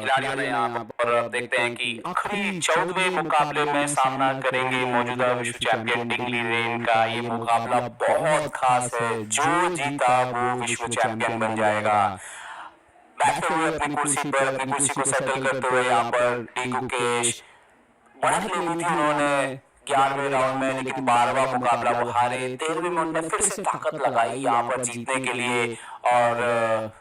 खिलाड़ियों ने यहाँ पर अब देखते हैं कि आखिरी 14वें मुकाबले में सामना करेंगे मौजूदा विश्व चैंपियन डिंग लीरेन का। ये मुकाबला बहुत खास है, जो जीता वो विश्व चैंपियन बन जाएगा। बैठते हुए अपनी कुर्सी पर अपनी कुर्सी को सेटल करते हुए यहाँ पर डी गुकेश बढ़त ले ली थी उन्होंने 11वें राउंड में, लेकिन 12वां मुकाबला वो हारे। 13वें में उन्होंने फिर से ताकत लगाई यहाँ पर जीतने के लिए, और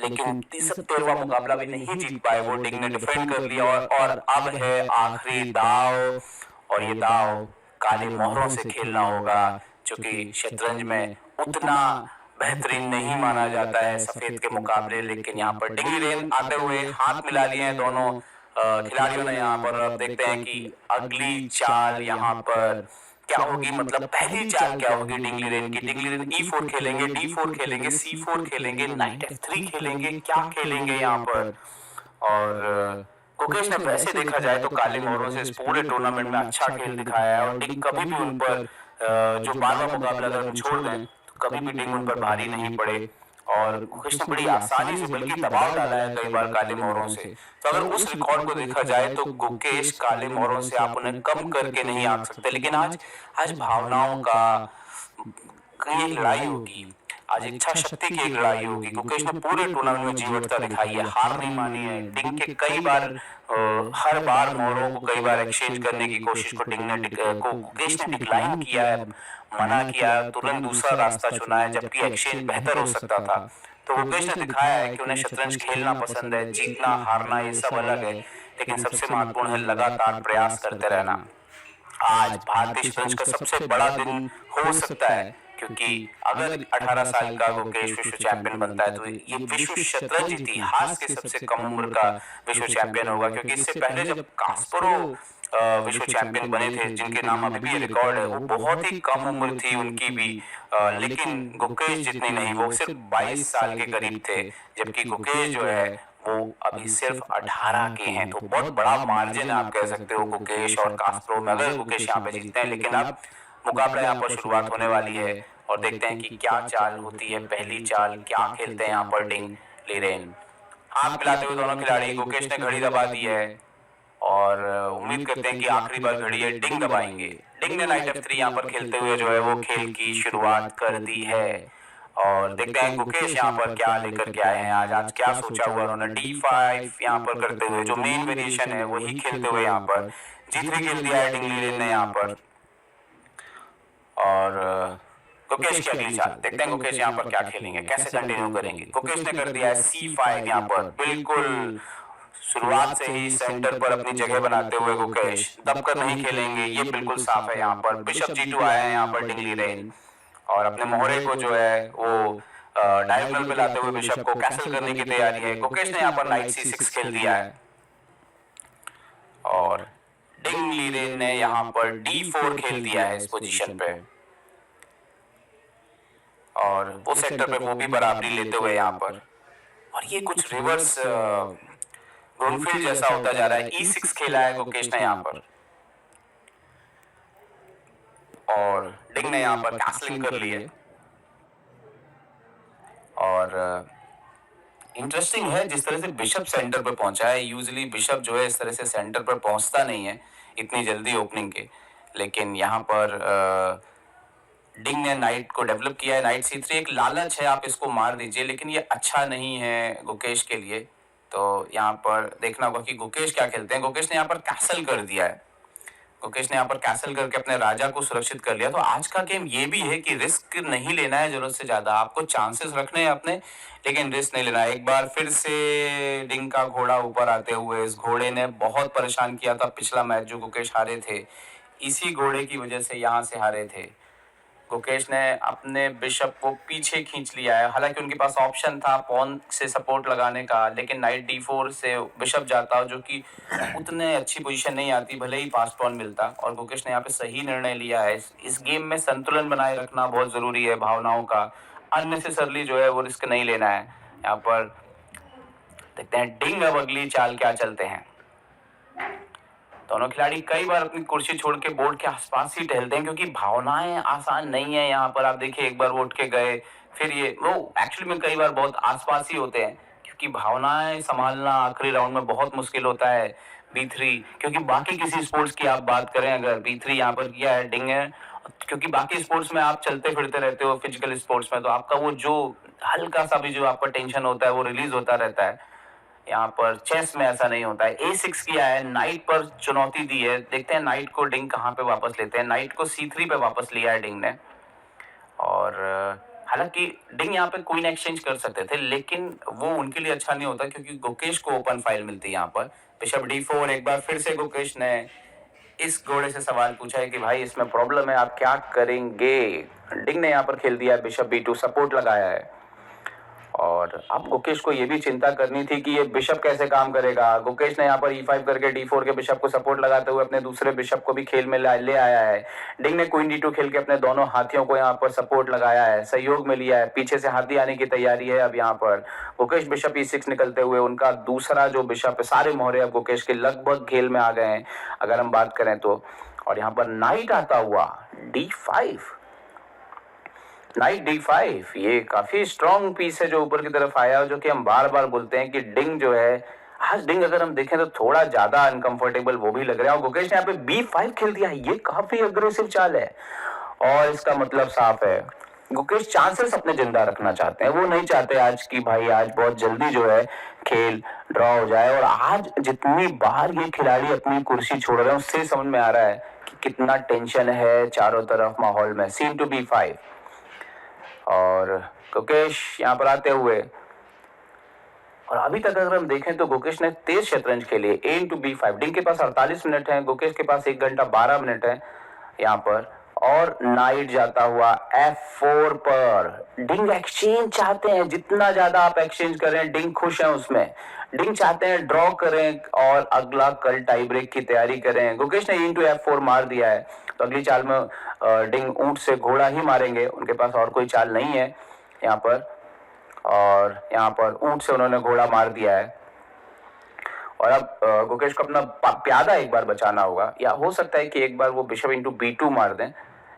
लेकिन 13वां मुकाबला भी नहीं जीत पाए वो। डिंग ने डिफेंड कर लिया, और अब है आखिरी दाव, और ये दाव काले मोहरों से खेलना होगा, जो कि शतरंज में उतना बेहतरीन नहीं माना जाता है सफेद के मुकाबले। लेकिन यहाँ पर डिंग लीरेन आते हुए हाथ मिला लिए हैं दोनों खिलाड़ियों ने यहाँ पर। अब देखते हैं कि अगली चाल यहाँ पर क्या होगी, मतलब पहली चाल क्या होगी डिंग लीरेन की। डिंग लीरेन E4 खेलेंगे, D4 खेलेंगे, C4 खेलेंगे, नाइट F3 खेलेंगे, क्या खेलेंगे यहाँ पर। और गुकेश ने वैसे देखा जाए तो काले मोहरों से इस पूरे टूर्नामेंट में अच्छा खेल दिखाया है, और डिंग कभी भी उन पर जो 12वां मुकाबला अगर छोड़ दें तो कभी भी डिंग उन पर भारी नहीं पड़े, और गुकेश ने बड़ी आसानी से बल्कि दबाव डाला है कई बार काले मोहरों से। तो अगर उस रिकॉर्ड को देखा जाए तो गुकेश काले मोहरों से आप उन्हें कम करके नहीं आंक सकते। लेकिन आज भावनाओं का ये लड़ाई होगी, आज इच्छा शक्ति की एक लड़ाई होगी। गुकेश ने पूरे टूर्नामेंट में जीवटता दिखाई है, हार नहीं मानी है। डिंग के कई बार हर बार मोहरों को कई बार एक्सचेंज करने की कोशिश को गुकेश ने डिक्लाइन किया है, मना किया, तुरंत दूसरा रास्ता चुना है, जबकि एक्सचेंज बेहतर हो सकता था। तो गुकेश ने दिखाया है कि उन्हें शतरंज खेलना पसंद है, जीतना हारना ये सब अलग है, लेकिन सबसे महत्वपूर्ण है लगातार प्रयास करते रहना। आज भारतीय शतरंज का सबसे बड़ा दिन हो सकता है, क्योंकि अगर 18 साल का गुकेश विश्व चैंपियन बनता है तो ये विश्व शतरंज इतिहास के सबसे कम उम्र का विश्व चैंपियन होगा। क्योंकि इससे पहले जब कास्परोव विश्व चैंपियन बने थे, जिनके नाम अभी भी रिकॉर्ड है, वो बहुत ही कम उम्र थी उनकी भी, लेकिन गुकेश जितनी नहीं, वो सिर्फ 22 साल के करीब थे, जबकि गुकेश जो है वो अभी सिर्फ 18 के हैं। तो बहुत बड़ा मार्जिन आप कह सकते हो गुकेश और कास्परोव में, अगर गुकेश यहाँ पे जीतते हैं। लेकिन अब मुकाबला यहाँ पर शुरुआत होने वाली है, और देखते हैं कि क्या चाल होती है। पहली चाल क्या खेलते हैं यहाँ पर डिंग लीरेन। हाथ मिलाते हुए दोनों खिलाड़ी, गुकेश ने घड़ी दबा दी है, और उम्मीद करते हैं कि आखिरी बार घड़ी है डिंग दबाएंगे। डिंग ने नाइट F3 यहाँ पर खेलते हुए जो है वो खेल की शुरुआत कर दी है, और देखते हैं गुकेश यहाँ पर क्या लेकर के आए हैं। आज क्या सोचा हुआ उन्होंने। D5 यहाँ पर करते हुए जो मेन वेरिएशन है वही खेलते हुए यहाँ पर G3 खेल दिया है डिंग लीरेन ने यहाँ पर, और गुकेश की अगली चाल देखते हैं गुकेश यहाँ पर क्या खेलेंगे, कैसे कंटिन्यू करेंगे। गुकेश ने कर दिया है C5 यहाँ पर, बिल्कुल शुरुआत से ही सेंटर पर अपनी जगह बनाते हुए गुकेश दबकर नहीं खेलेंगे, ये बिल्कुल साफ है। यहाँ पर बिशप G2 आया है यहाँ पर डिंग लीरेन, और अपने मोहरे को जो है वो डायगोनल पे लाते हुए बिशप को कैसल करने की तैयारी है। गुकेश ने यहाँ पर नाइट C6 खेल दिया है, और डिंग लीरेन ने यहाँ पर D4 खेल दिया है इस पोजीशन पे, और वो सेक्टर पे वो भी बराबरी लेते हुए यहाँ पर। और ये कुछ रिवर्स ग्रोनफील्ड जैसा होता जा रहा है। E6 खेला है गुकेश ने यहाँ पर, और डिंग ने यहाँ पर कैसलिंग कर ली है। और इंटरेस्टिंग है जिस तरह से बिशप सेंटर पर पहुंचा है। यूजुअली बिशप जो है इस तरह से सेंटर पर पहुंचता नहीं है इतनी जल्दी ओपनिंग के, लेकिन यहाँ पर डिंग ने नाइट को डेवलप किया है। नाइट C3 एक लालच है, आप इसको मार दीजिए, लेकिन ये अच्छा नहीं है गुकेश के लिए। तो यहाँ पर देखना होगा कि गुकेश क्या खेलते हैं। गुकेश ने यहाँ पर कैसल कर दिया है, गुकेश ने यहाँ पर कैसल करके अपने राजा को सुरक्षित कर लिया। तो आज का गेम ये भी है कि रिस्क नहीं लेना है जरूरत से ज्यादा, आपको चांसेस रखने हैं अपने, लेकिन रिस्क नहीं लेना है। एक बार फिर से डिंग का घोड़ा ऊपर आते हुए, इस घोड़े ने बहुत परेशान किया था पिछला मैच जो गुकेश हारे थे, इसी घोड़े की वजह से यहाँ से हारे थे। गुकेश ने अपने बिशप को पीछे खींच लिया है, हालांकि उनके पास ऑप्शन था पॉन से सपोर्ट लगाने का, लेकिन नाइट D4 से बिशप जाता जो कि उतने अच्छी पोजीशन नहीं आती, भले ही पास पॉन मिलता। और गुकेश ने यहाँ पे सही निर्णय लिया है। इस गेम में संतुलन बनाए रखना बहुत जरूरी है, भावनाओं का अननेसेसरली जो है वो रिस्क नहीं लेना है। यहाँ पर देखते हैं डिंग अब अगली चाल क्या चलते हैं। दोनों खिलाड़ी कई बार अपनी कुर्सी छोड़ के बोर्ड के आसपास ही टहलते हैं, क्योंकि भावनाएं आसान नहीं है। यहाँ पर आप देखिए, एक बार वो उठ के गए, फिर ये वो एक्चुअली में कई बार बहुत आसपास ही होते हैं, की भावनाएं संभालना आखिरी राउंड में बहुत मुश्किल होता है B3, क्योंकि बाकी किसी स्पोर्ट्स की आप बात करें, अगर B3 यहाँ पर किया है, डिंग है, क्योंकि बाकी स्पोर्ट्स में आप चलते फिरते रहते हो, फिजिकल स्पोर्ट्स में, तो आपका वो जो हल्का सा भी जो आपका टेंशन होता है वो रिलीज होता रहता है। यहाँ पर चेस में ऐसा नहीं होता है। A6 किया है, नाइट पर चुनौती दी है, देखते हैं नाइट को डिंग कहाँ पे वापस लेते हैं। नाइट को C3 पे वापस लिया है डिंग ने, और हालांकि डिंग यहाँ पे क्वीन एक्सचेंज कर सकते थे, लेकिन वो उनके लिए अच्छा नहीं होता क्योंकि गुकेश को ओपन फाइल मिलती है यहाँ पर। बिशप D4, एक बार फिर से गुकेश ने इस घोड़े से सवाल पूछा है कि भाई इसमें प्रॉब्लम है, आप क्या करेंगे। डिंग ने यहाँ पर खेल दिया है बिशप B2, सपोर्ट लगाया है, और अब गुकेश को ये भी चिंता करनी थी कि ये बिशप कैसे काम करेगा। गुकेश ने यहाँ पर E5 करके D4 के बिशप को सपोर्ट लगाते हुए अपने दूसरे बिशप को भी खेल में ले आया है। डिंग ने क्वीन D2 खेल के अपने दोनों हाथियों को यहाँ पर सपोर्ट लगाया है, सहयोग में लिया है, पीछे से हाथी आने की तैयारी है। अब यहाँ पर गुकेश बिशप E6 निकलते हुए उनका दूसरा जो बिशप है, सारे मोहरे अब गुकेश के लगभग खेल में आ गए हैं अगर हम बात करें तो। और यहाँ पर नाइट आता हुआ D5, नाइट D5, ये काफी स्ट्रॉन्ग पीस है जो ऊपर की तरफ आया, जो कि हम बार बार बोलते हैं कि डिंग जो है, आज डिंग अगर हम देखें तो थोड़ा ज्यादा अनकंफर्टेबल वो भी लग रहा है। और गुकेश ने यहाँ पे B5 खेल दिया है, ये काफी अग्रेसिव चाल है, और इसका मतलब साफ है गुकेश चांसेस अपने जिंदा रखना चाहते हैं। वो नहीं चाहते आज की भाई आज बहुत जल्दी जो है खेल ड्रॉ हो जाए। और आज जितनी बार ये खिलाड़ी अपनी कुर्सी छोड़ रहे हैं उससे समझ में आ रहा है कि कितना टेंशन है चारों तरफ माहौल में। C into B5, और गुकेश यहाँ पर आते हुए, और अभी तक अगर हम देखें तो गुकेश ने तेज शतरंज खेली है। A into B5, डिंग के पास 48 मिनट है, गुकेश के पास 1 घंटा 12 मिनट है यहाँ पर। और नाइट जाता हुआ F4 पर, डिंग एक्सचेंज चाहते हैं, जितना ज्यादा आप एक्सचेंज करें डिंग खुश है उसमें। डिंग चाहते हैं ड्रॉ करें और अगला कल टाई ब्रेक की तैयारी करें। गुकेश ने into F4 मार दिया है, तो अगली चाल में डिंग ऊंट से घोड़ा ही मारेंगे, उनके पास और कोई चाल नहीं है यहाँ पर। और यहाँ पर ऊंट से उन्होंने घोड़ा मार दिया है, और अब गुकेश को अपना प्यादा एक बार बचाना होगा, या हो सकता है कि एक बार वो बिशप into B2 मार दें।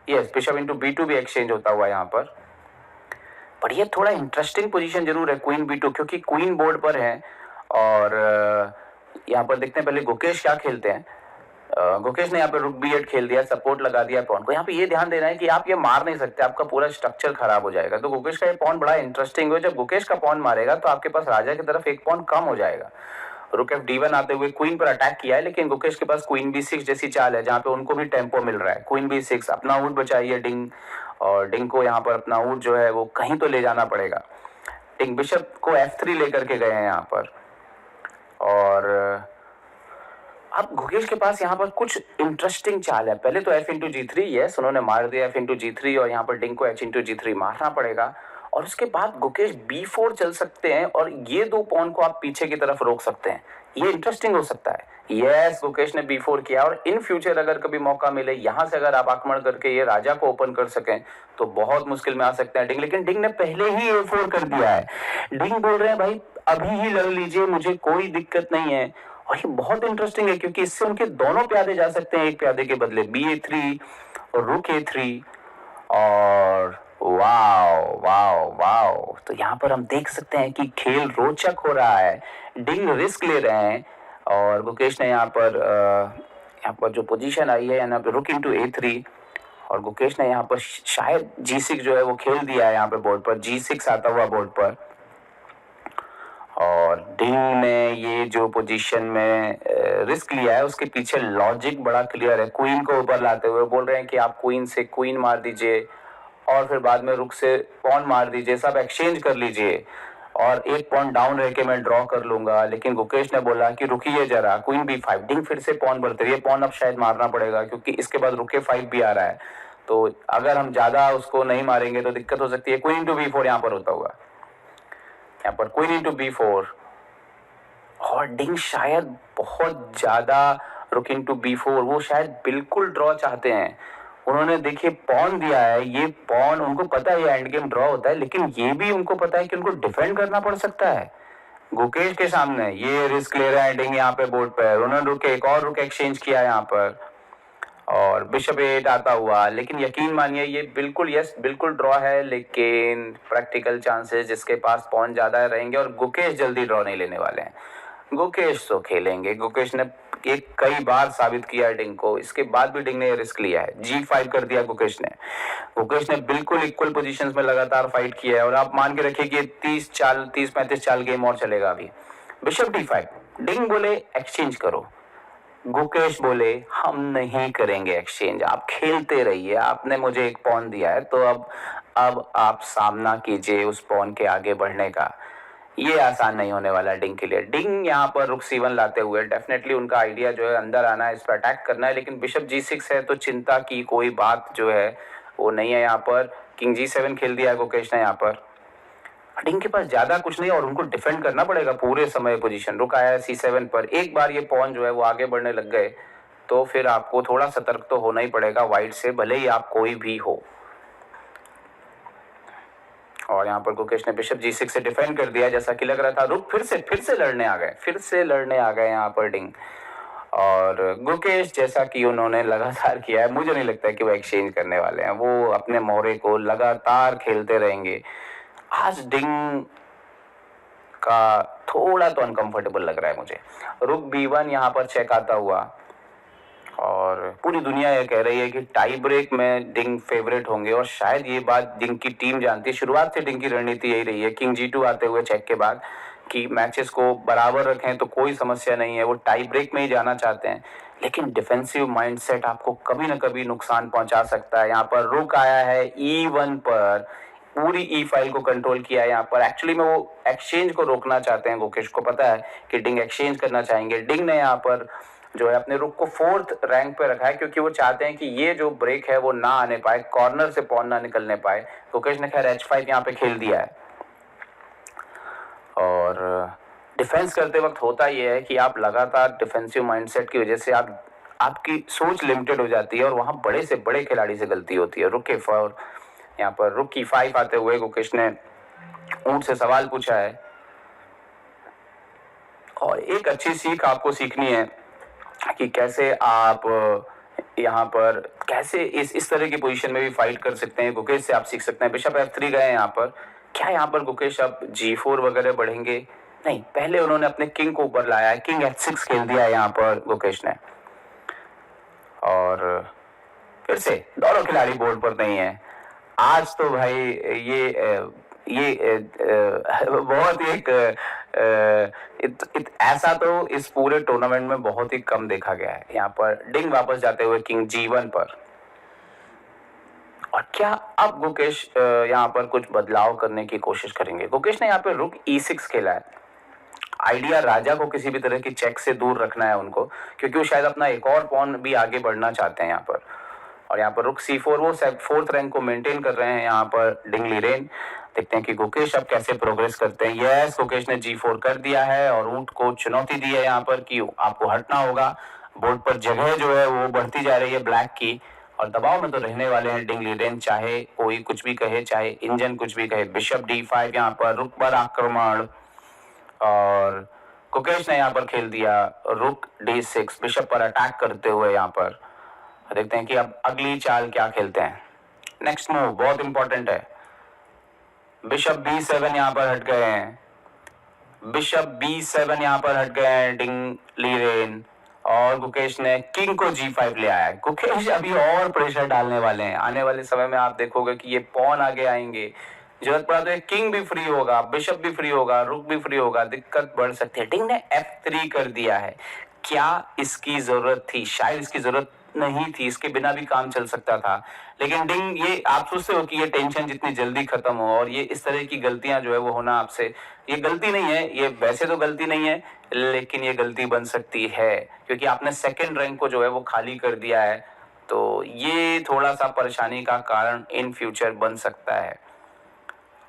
यस, बिशप into B2 भी एक्सचेंज होता हुआ यहाँ पर ये थोड़ा इंटरेस्टिंग पोजीशन जरूर है क्वीन B2, क्योंकि क्वीन बोर्ड पर है। और यहाँ पर देखते हैं पहले गुकेश क्या खेलते हैं। गुकेश ने यहाँ पे रुक B8 खेल दिया, सपोर्ट लगा दिया पॉन को। यहाँ पे ये ध्यान देना है कि आप ये मार नहीं सकते, आपका पूरा स्ट्रक्चर खराब हो जाएगा। तो गुकेश का ये पॉन बड़ा इंटरेस्टिंग है, जब गुकेश का पॉन मारेगा तो आपके पास राजा की तरफ एक पॉन कम हो जाएगा। रुक F D1 आते हुए क्वीन पर अटैक किया है, लेकिन गुकेश के पास क्वीन B6 जैसी चाल है जहाँ पे उनको भी टेम्पो मिल रहा है। क्वीन B6, अपना ऊँट बचाइए डिंग, और डिंग को यहाँ पर अपना ऊँट जो है वो कहीं तो ले जाना पड़ेगा। डिंग बिशप को F3 लेकर के गए हैं यहाँ पर, और अब गुकेश के पास यहाँ पर कुछ इंटरेस्टिंग चाल है। पहले तो F into G3, यस उन्होंने मार दिया F into G3, और यहाँ पर डिंग को H into G3 मारना पड़ेगा। और उसके बाद गुकेश B4 चल सकते हैं, और ये दो पॉन को आप पीछे की तरफ रोक सकते हैं, ये इंटरेस्टिंग हो सकता है। यस, गुकेश ने B4 किया, और इन फ्यूचर अगर कभी मौका मिले यहाँ से अगर आप आक्रमण करके ये राजा को ओपन कर सकें तो बहुत मुश्किल में आ सकते हैं डिंग। लेकिन डिंग ने पहले ही A4 कर दिया है। डिंग बोल रहे हैं भाई अभी ही लड़ लीजिए, मुझे कोई दिक्कत नहीं है। और ये बहुत इंटरेस्टिंग है क्योंकि इससे उनके दोनों प्यादे जा सकते हैं एक प्यादे के बदले। BA3 और रुक A3, और वाओ वाओ वाओ, तो यहाँ पर हम देख सकते हैं कि खेल रोचक हो रहा है, डिंग रिस्क ले रहे हैं। और गुकेश ने यहाँ पर जो पोजीशन आई है यहाँ पे रुक into A3, और गुकेश ने यहाँ पर शायद G6 जो है वो खेल दिया है यहाँ पे बोर्ड पर, G6 आता हुआ बोर्ड पर। और डिंग ने ये जो पोजीशन में रिस्क लिया है उसके पीछे लॉजिक बड़ा क्लियर है। क्वीन को ऊपर लाते हुए बोल रहे हैं कि आप क्वीन से क्वीन मार दीजिए, और फिर बाद में रुक से पॉन मार दीजिए, सब एक्सचेंज कर लीजिए, और एक पॉन डाउन रह के मैं ड्रॉ कर लूंगा। लेकिन गुकेश ने बोला कि रुकिए जरा, क्वीन B5, डिंग फिर से पॉन बढ़ते रहिए, पॉन अब शायद मारना पड़ेगा क्योंकि इसके बाद रुक A5 भी आ रहा है, तो अगर हम ज्यादा उसको नहीं मारेंगे तो दिक्कत हो सकती है। क्वीन into B4 यहाँ पर होता हुआ, यहाँ पर क्वीन into B4, और डिंग शायद बहुत ज्यादा रुक into B4, वो शायद बिल्कुल ड्रॉ चाहते हैं। उन्होंने देखिए पॉन दिया है, ये पॉन उनको पता है ये एंड गेम ड्रॉ होता है, लेकिन ये भी उनको पता है कि उनको डिफेंड करना पड़ सकता है गुकेश के सामने। ये रिस्क ले रहा है डिंग यहाँ पे बोर्ड पर। उन्होंने एक और रुक एक्सचेंज किया यहाँ पर, और बिशप एट आता हुआ, लेकिन यकीन मानिए ये बिल्कुल बिल्कुल ड्रॉ है, लेकिन प्रैक्टिकल चांसेस जिसके पास पॉन ज़्यादा रहेंगे। और गुकेश जल्दी ड्रॉ नहीं लेने वाले हैं, गुकेश तो खेलेंगे। गुकेश ने एक कई बार साबित किया है डिंग को, इसके बाद भी डिंग ने रिस्क लिया है। G5 कर दिया गुकेश ने। गुकेश ने बिल्कुल इक्वल पोजीशंस में लगातार फाइट किया है और आप मान के रखिए कि 30-35 चाल गेम और चलेगा अभी। बिशप D5, डिंग बोले एक्सचेंज करो, गुकेश बोले हम नहीं करेंगे एक्सचेंज, आप खेलते रहिए, आपने मुझे एक पॉन दिया है तो अब आप सामना कीजिए उस पॉन के आगे बढ़ने का। ये आसान नहीं होने वाला डिंग के लिए। डिंग यहाँ पर रुक C1 लाते हुए डेफिनेटली उनका आइडिया जो है अंदर आना है, इस पर अटैक करना है, लेकिन बिशप G6 है तो चिंता की कोई बात जो है वो नहीं है। यहाँ पर किंग G7 खेल दिया है गुकेश ने। यहाँ पर डिंग के पास ज्यादा कुछ नहीं और उनको डिफेंड करना पड़ेगा पूरे समय पोजीशन। रुक आया है C7 पर, एक बार ये पॉन जो है वो आगे बढ़ने लग गए तो फिर आपको थोड़ा सतर्क तो होना ही पड़ेगा वाइट से, भले ही आप कोई भी हो। और यहाँ पर गुकेश ने बिशप G6 से डिफेंड कर दिया जैसा कि लग रहा था। रुक फिर से लड़ने आ गए यहाँ पर डिंग। और गुकेश जैसा कि उन्होंने लगातार किया है, मुझे नहीं लगता कि वो एक्सचेंज करने वाले हैं, वो अपने मोहरे को लगातार खेलते रहेंगे। आज डिंग का थोड़ा तो अनकंफर्टेबल लग रहा है मुझे। रुक B1 यहाँ पर चेक आता हुआ और पूरी दुनिया ये कह रही है कि टाई ब्रेक में डिंग फेवरेट होंगे और शायद ये बात डिंग की टीम जानती है। शुरुआत से डिंग की रणनीति यही रही है किंग G2 आते हुए चेक के बाद कि मैचेस को बराबर रखें तो कोई समस्या नहीं है, वो टाई ब्रेक में ही जाना चाहते हैं, लेकिन डिफेंसिव माइंडसेट आपको कभी ना कभी नुकसान पहुंचा सकता है। यहाँ पर रुक आया है E1 पर, पूरी ई फाइल को कंट्रोल किया है यहाँ पर। एक्चुअली में वो एक्सचेंज को रोकना चाहते हैं, गुकेश को पता है कि डिंग एक्सचेंज करना चाहेंगे। डिंग ने यहाँ पर जो है अपने रुक को 4th रैंक पे रखा है क्योंकि वो चाहते हैं कि ये जो ब्रेक है वो ना आने पाए, कॉर्नर से पॉन ना निकलने पाए। गुकेश ने खैर H5 यहाँ पे खेल दिया है। और डिफेंस करते वक्त होता ये है कि आप लगातार डिफेंसिव माइंडसेट की वजह से आपकी सोच लिमिटेड हो जाती है और वहां बड़े से बड़े खिलाड़ी से गलती होती है। रुक K4, यहाँ पर रुक E5 आते हुए गुकेश ने ऊंट से सवाल पूछा है और एक अच्छी सीख आपको सीखनी है कि कैसे आप यहाँ पर कैसे इस तरह की पोजीशन में भी फाइट कर सकते हैं। गुकेश से आप सीख सकते हैं। बिशप F3 गए यहाँ पर, क्या यहाँ पर गुकेश अब G4 वगैरह बढ़ेंगे? नहीं, पहले उन्होंने अपने किंग को ऊपर लाया है, किंग H6 खेल दिया है यहाँ पर गुकेश ने। और फिर से दोनों खिलाड़ी बोर्ड पर नहीं है आज तो भाई। ये बहुत ही ऐसा तो इस पूरे टूर्नामेंट में बहुत ही कम देखा गया है। यहाँ पर डिंग वापस जाते हुए किंग G1 पर। और क्या अब गुकेश यहाँ पर कुछ बदलाव करने की कोशिश करेंगे? गुकेश ने यहाँ पे रुक E6 खेला है। आइडिया राजा को किसी भी तरह की चेक से दूर रखना है उनको, क्योंकि वो शायद अपना एक और पॉन भी आगे बढ़ना चाहते हैं यहाँ पर। और यहाँ पर रुक C4, वो 4th रैंक को मेंटेन कर रहे हैं यहाँ पर डिंग लीरेन। देखते हैं कि गुकेश अब कैसे प्रोग्रेस करते हैं। यस, गुकेश ने G4 कर दिया है और ऊंट को चुनौती दी है यहाँ पर कि आपको हटना होगा। बोर्ड पर जगह जो है वो बढ़ती जा रही है ब्लैक की और दबाव में तो रहने वाले हैं डिंग लीरेन, चाहे कोई कुछ भी कहे, चाहे इंजन कुछ भी कहे। बिशप D5 यहाँ पर रुक पर आक्रमण और गुकेश ने यहाँ पर खेल दिया रुक D6, बिशप पर अटैक करते हुए यहाँ पर। देखते हैं कि अब अगली चाल क्या खेलते हैं। नेक्स्ट मूव बहुत इंपॉर्टेंट है। बिशप B7 यहाँ पर हट गए हैं, बिशप B7 यहाँ पर हट गए हैं डिंग लीरेन और गुकेश ने किंग को G5 ले आया है। गुकेश अभी और प्रेशर डालने वाले हैं। आने वाले समय में आप देखोगे कि ये पॉन आगे आएंगे, जरूरत पड़ा तो ये किंग भी फ्री होगा, बिशप भी फ्री होगा, रुक भी फ्री होगा, दिक्कत बढ़ सकती है। डिंग ने F3 कर दिया है। क्या इसकी जरूरत थी? शायद इसकी जरूरत नहीं थी, इसके बिना भी काम चल सकता था। लेकिन डिंग, ये आप सोचते हो कि ये टेंशन जितनी जल्दी खत्म हो और ये इस तरह की गलतियां जो है वो होना आपसे, ये गलती नहीं है, ये वैसे तो गलती नहीं है, लेकिन ये गलती बन सकती है क्योंकि आपने 2nd रैंक को जो है वो खाली कर दिया है। तो ये थोड़ा सा परेशानी का कारण इन फ्यूचर बन सकता है।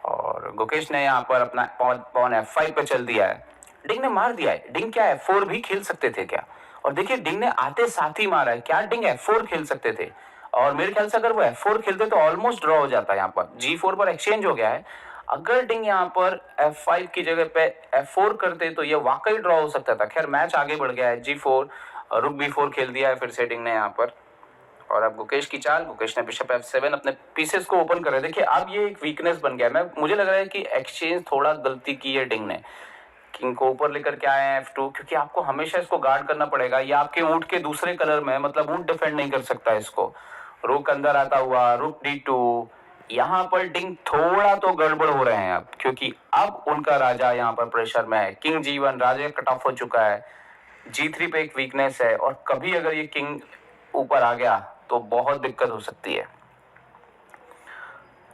और गुकेश ने यहाँ पर अपना पॉन F5 पे चल दिया है। डिंग ने मार दिया है। डिंग क्या F4 भी खेल सकते थे क्या? और देखिए डिंग ने आते साथ ही मारा है। क्या डिंग F4 खेल सकते थे? और मेरे ख्याल से अगर वो F4 खेलते तो ऑलमोस्ट ड्रॉ हो जाता है। यहाँ पर G4 पर एक्सचेंज हो गया है। अगर डिंग यहाँ पर F5 की जगह पे F4 करते तो ये वाकई ड्रॉ हो सकता था। खैर मैच आगे बढ़ गया है। G4, रुक B4 खेल दिया है फिर से डिंग ने यहाँ पर। और अब गुकेश की चाल, गुकेश ने बिशप F7 अपने पीसेस को ओपन कर रहे हैं। देखिए अब ये एक वीकनेस बन गया है। मुझे लग रहा है कि एक्सचेंज थोड़ा गलती की है डिंग ने। किंग को ऊपर लेकर के आए हैं F2, क्योंकि आपको हमेशा इसको गार्ड करना पड़ेगा। ये आपके ऊंट के दूसरे कलर में, मतलब ऊंट डिफेंड नहीं कर सकता इसको। रुक अंदर आता हुआ, रुक D2। यहाँ पर डिंग थोड़ा तो गड़बड़ हो रहे हैं अब, क्योंकि अब उनका राजा यहाँ पर प्रेशर में है। किंग G1, राजा कट ऑफ हो चुका है। G3 पे एक वीकनेस है, और कभी अगर ये किंग ऊपर आ गया तो बहुत दिक्कत हो सकती है।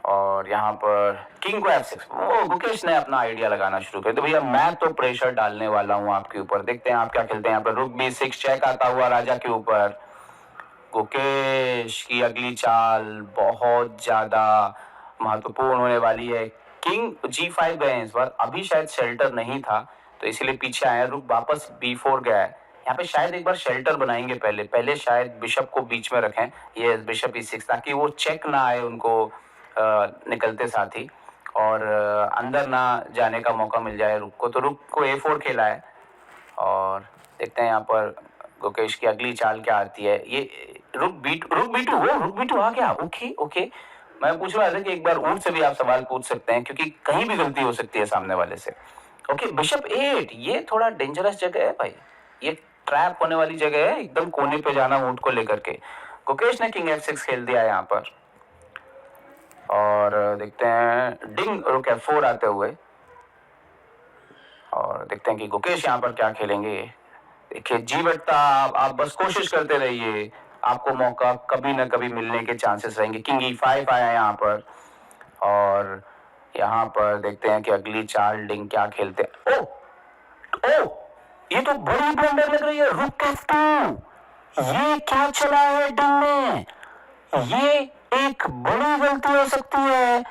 और यहाँ पर किंग को F6, वो गुकेश ने अपना आइडिया लगाना शुरू कर दिया। भैया मैं तो प्रेशर डालने वाला हूँ आपके ऊपर, देखते हैं आप क्या खेलते हैं। यहाँ पर रुक B6 चेक आता हुआ राजा के ऊपर। गुकेश की अगली चाल बहुत ज्यादा महत्वपूर्ण होने वाली है। किंग G5 गए इस बार, अभी शायद शेल्टर नहीं था तो इसीलिए पीछे आया। रुक वापस B4 गया है। यहाँ पे शायद एक बार शेल्टर बनाएंगे, पहले शायद बिशप को बीच में रखें, ये बिशप E6, ताकि वो चेक ना आए उनको निकलते साथ ही, और अंदर ना जाने का मौका मिल जाए रुक को। तो रुक को A4 खेला है, और देखते हैं यहाँ पर गुकेश की अगली चाल क्या आती है। ये रुक B2 आ गया। ओके, मैं पूछ रहा था कि एक बार ऊंट से भी आप सवाल पूछ सकते हैं, क्योंकि कहीं भी गलती हो सकती है सामने वाले से। ओके, बिशप 8, ये थोड़ा डेंजरस जगह है भाई, ये ट्रैप होने वाली जगह है, एकदम कोने पे जाना ऊंट को लेकर के। गुकेश ने किंग F6 खेल दिया यहाँ पर, और देखते हैं डिंग रुक F4 आते हुए, और देखते हैं कि गुकेश यहाँ पर क्या खेलेंगे। देखिए जी बट्टा, आप बस कोशिश करते रहिए, आपको मौका कभी ना कभी मिलने के चांसेस रहेंगे। किंग E5 आया यहाँ पर, और यहाँ पर देखते हैं कि अगली चाल डिंग क्या खेलते हैं। ओ ये तो बड़ी ब्लंडर लग रही है। रुक F2, ये क्या चला है डिंग में, ये एक बड़ी गलती हो सकती है।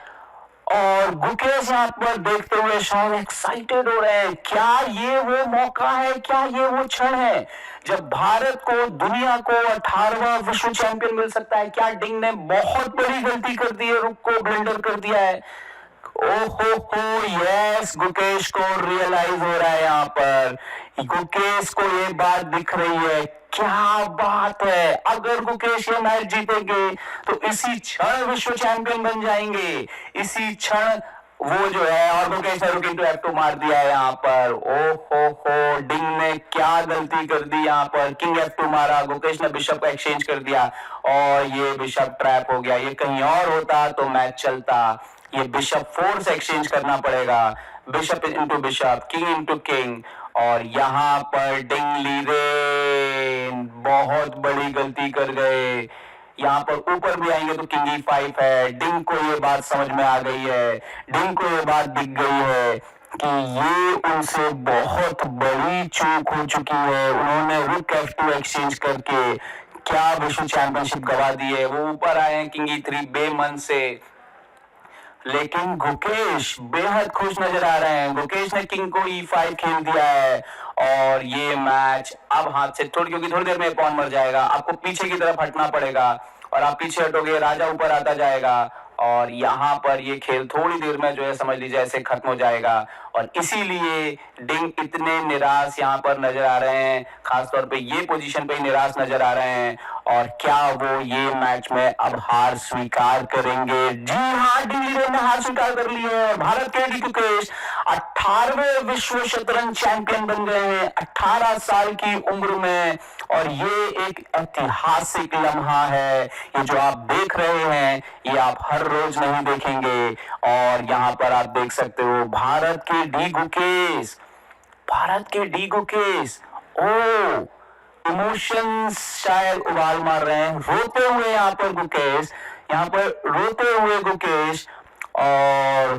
और गुकेश यहाँ पर देखते हुए शायद एक्साइटेड हो रहे हैं। क्या ये वो मौका है, क्या ये वो क्षण है जब भारत को, दुनिया को 18वां विश्व चैंपियन मिल सकता है? क्या डिंग ने बहुत बड़ी गलती कर दी है, रुक को ब्लंडर कर दिया है? ओहो यस, गुकेश को रियलाइज हो रहा है यहाँ पर, गुकेश को ये बात दिख रही है। क्या बात है, अगर गुकेश ये मैच जीतेंगे तो इसी क्षण विश्व चैंपियन बन जाएंगे, इसी क्षण वो जो है। और गुकेश ने रुक इंटू F2 मार दिया है यहाँ पर। ओहो डिंग ने क्या गलती कर दी यहाँ पर, किंग F2 मारा, गुकेश ने बिशप को एक्सचेंज कर दिया, और ये बिशप ट्रैप हो गया। ये कहीं और होता तो मैच चलता, ये बिशप 4 से एक्सचेंज करना पड़ेगा, bishop into bishop, king into king, और यहाँ पर डिंग लीरेन बहुत बड़ी गलती कर गए। यहाँ पर ऊपर भी आएंगे तो किंग E5 है। डिंग को ये बात समझ में आ गई है, डिंग को ये बात दिख गई है कि ये उनसे बहुत बड़ी चूक हो चुकी है। उन्होंने रुक F2 एक्सचेंज करके क्या विश्व चैंपियनशिप गवा दी है। वो ऊपर आए हैं किंग E3 बेमन से, लेकिन गुकेश बेहद खुश नजर आ रहे हैं। गुकेश ने किंग को E5 खेल दिया है, और ये मैच अब हाथ से क्योंकि थोड़ी देर में पॉन मर जाएगा, आपको पीछे की तरफ हटना पड़ेगा, और आप पीछे हटोगे राजा ऊपर आता जाएगा, और यहाँ पर ये खेल थोड़ी देर में जो है समझ लीजिए ऐसे खत्म हो जाएगा। और इसीलिए डिंग इतने निराश यहाँ पर नजर आ रहे हैं, खासतौर पे ये पोजीशन पे निराश नजर आ रहे हैं। और क्या वो ये मैच में अब हार स्वीकार करेंगे? जी हाँ, डिंग ने हार स्वीकार कर ली है। भारत के डी गुकेश 18वें विश्व शतरंज चैंपियन बन गए हैं 18 साल की उम्र में, और ये एक ऐतिहासिक लम्हा है। ये जो आप देख रहे हैं ये आप हर रोज नहीं देखेंगे। और यहाँ पर आप देख सकते हो भारत के डी गुकेश, ओ इमोशंस शायद उबाल मार रहे हैं, रोते हुए यहाँ पर गुकेश, यहाँ पर रोते हुए गुकेश। और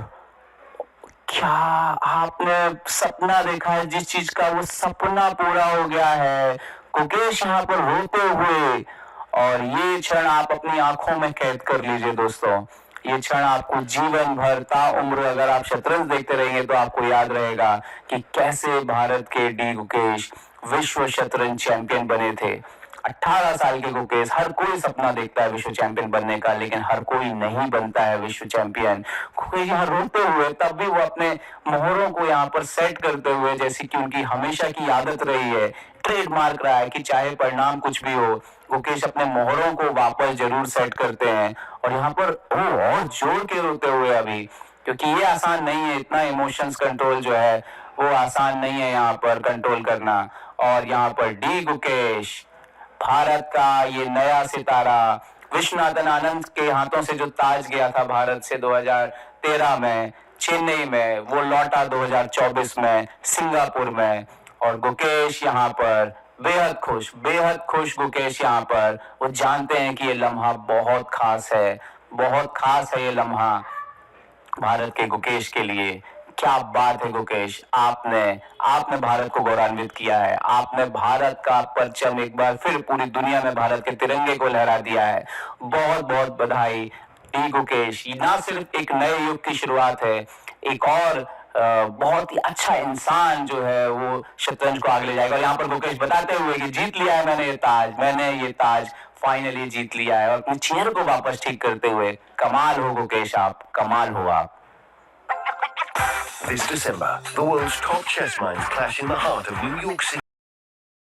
क्या आपने सपना देखा है, जिस चीज का वो सपना पूरा हो गया है, गुकेश यहाँ पर रोते हुए। और ये क्षण आप अपनी आंखों में कैद कर लीजिए दोस्तों, ये क्षण आपको जीवन भर ताउम्र, अगर आप शतरंज देखते रहेंगे तो आपको याद रहेगा कि कैसे भारत के डी गुकेश विश्व शतरंज चैंपियन बने थे। 18 साल के गुकेश, हर कोई सपना देखता है विश्व चैंपियन बनने का, लेकिन हर कोई नहीं बनता है विश्व चैंपियन। गुकेश यहाँ रोते हुए, तब भी वो अपने मोहरों को यहाँ पर सेट करते हुए, जैसी कि उनकी हमेशा की आदत रही है, ट्रेडमार्क रहा है कि चाहे परिणाम कुछ भी हो, गुकेश अपने मोहरों को वापस जरूर सेट करते हैं और यहाँ पर और जोर के रोते हुए अभी, क्योंकि ये आसान नहीं है, इतना इमोशंस कंट्रोल जो है वो आसान नहीं है यहाँ पर कंट्रोल करना। और यहाँ पर डी गुकेश, भारत का ये नया सितारा, विश्वनाथन आनंद के हाथों से जो ताज गया था भारत से 2013 में चेन्नई में, वो लौटा 2024 में सिंगापुर में। और गुकेश यहाँ पर बेहद खुश गुकेश यहाँ पर, वो जानते हैं कि ये लम्हा बहुत खास है, बहुत खास है ये लम्हा भारत के गुकेश के लिए। क्या बात है गुकेश, आपने भारत को गौरवान्वित किया है, आपने भारत का परचम एक बार फिर पूरी दुनिया में भारत के तिरंगे को लहरा दिया है। बहुत बहुत बधाई डी गुकेश, ना सिर्फ एक नए युग की शुरुआत है, एक और बहुत ही अच्छा इंसान जो है वो शतरंज को आगे ले जाएगा। यहाँ पर गुकेश बताते हुए कि जीत लिया है मैंने ये ताज फाइनली जीत लिया है, और अपने चेहरे को वापस ठीक करते हुए, कमाल हो गुकेश, आप कमाल हो आप। This December, the world's top chess minds clash in the heart of New York City.